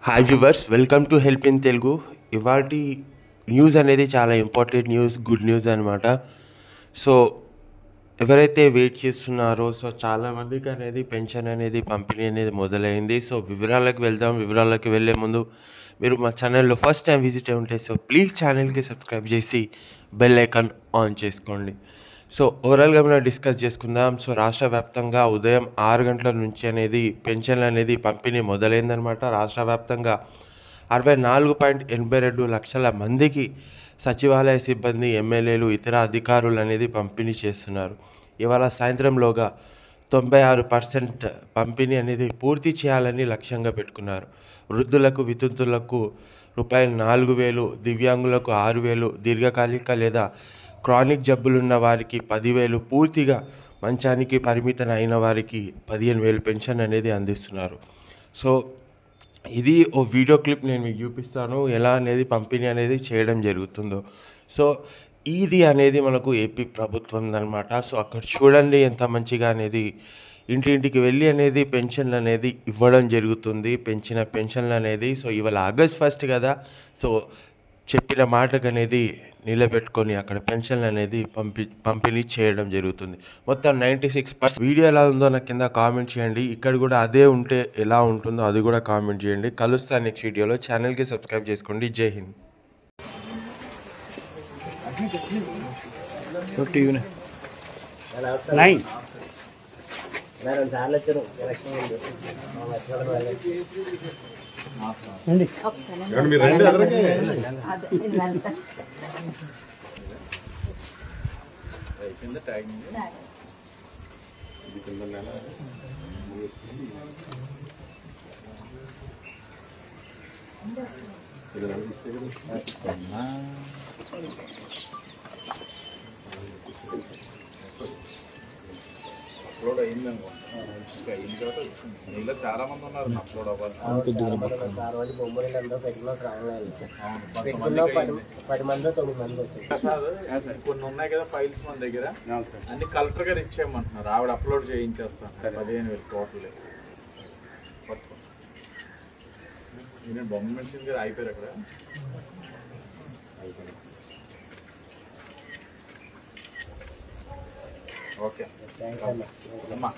Hi viewers, welcome to help in Telugu. ఇవాటి news అనేది చాలా ఇంపార్టెంట్ న్యూస్, గుడ్ న్యూస్ అనమాట. సో ఎవరైతే వెయిట్ చేస్తున్నారో చాలామందికి అనేది పెన్షన్ అనేది పంపిణీ అనేది మొదలైంది. సో వివరాలకు వెళ్దాం. వివరాలకు వెళ్ళే ముందు మీరు మా ఛానల్లో ఫస్ట్ టైం విజిట్ అయి ఉంటే ప్లీజ్ ఛానల్కి సబ్స్క్రైబ్ చేసి బెల్ ఐకాన్ ఆన్ చేసుకోండి. సో ఓవరాల్గా మనం డిస్కస్ చేసుకుందాం. సో రాష్ట్ర వ్యాప్తంగా ఉదయం 6 గంటల నుంచి అనేది పెన్షన్లు అనేది పంపిణీ మొదలైందనమాట. రాష్ట్ర వ్యాప్తంగా 64.82 లక్షల మందికి సచివాలయ సిబ్బంది, ఎమ్మెల్యేలు, ఇతర అధికారులు అనేది పంపిణీ చేస్తున్నారు. ఇవాళ సాయంత్రంలోగా 96% పంపిణీ అనేది పూర్తి చేయాలని లక్ష్యంగా పెట్టుకున్నారు. వృద్ధులకు, వితంతులకు రూపాయలు 4,000, దివ్యాంగులకు 6,000, దీర్ఘకాలిక లేదా క్రానిక్ జబ్బులున్న వారికి 10,000, పూర్తిగా మంచానికి పరిమితం అయిన వారికి 15,000 పెన్షన్ అనేది అందిస్తున్నారు. సో ఇది ఓ వీడియో క్లిప్ నేను మీకు చూపిస్తాను, ఎలా అనేది పంపిణీ అనేది చేయడం జరుగుతుందో. సో ఇది అనేది మనకు ఏపీ ప్రభుత్వం అనమాట. సో అక్కడ చూడండి ఎంత మంచిగా అనేది ఇంటింటికి వెళ్ళి అనేది పెన్షన్లు అనేది ఇవ్వడం జరుగుతుంది, పెంచిన పెన్షన్లు అనేది. సో ఇవాళ ఆగస్ట్ 1 కదా, సో చెప్పిన మాటకు అనేది నిలబెట్టుకొని అక్కడ పెన్షన్లు అనేది పంపిణీ చేయడం జరుగుతుంది. మొత్తం 96%. వీడియో ఎలా ఉందో నాకు కింద కామెంట్ చేయండి. ఇక్కడ కూడా అదే ఉంటే ఎలా ఉంటుందో అది కూడా కామెంట్ చేయండి. కలుస్తాను నెక్స్ట్ వీడియోలో. ఛానల్కి సబ్స్క్రైబ్ చేసుకోండి. జై హింద్. అప్లోడ్ అయింది అనుకుంటా. అయిన తర్వాత వచ్చింది. మీలో చాలా మంది ఉన్నారు అప్లోడ్ అవ్వాలి. కొన్ని ఉన్నాయి కదా ఫైల్స్ మన దగ్గర, అన్ని కలెక్టర్ గారు ఇచ్చేయమంటున్నారు. ఆవిడ అప్లోడ్ చేయించేస్తాను. 15,000 టోటల్. నేను బొమ్మ మెన్షన్ గారు అయిపోయారు అక్కడ. ఓకే అమ్మా.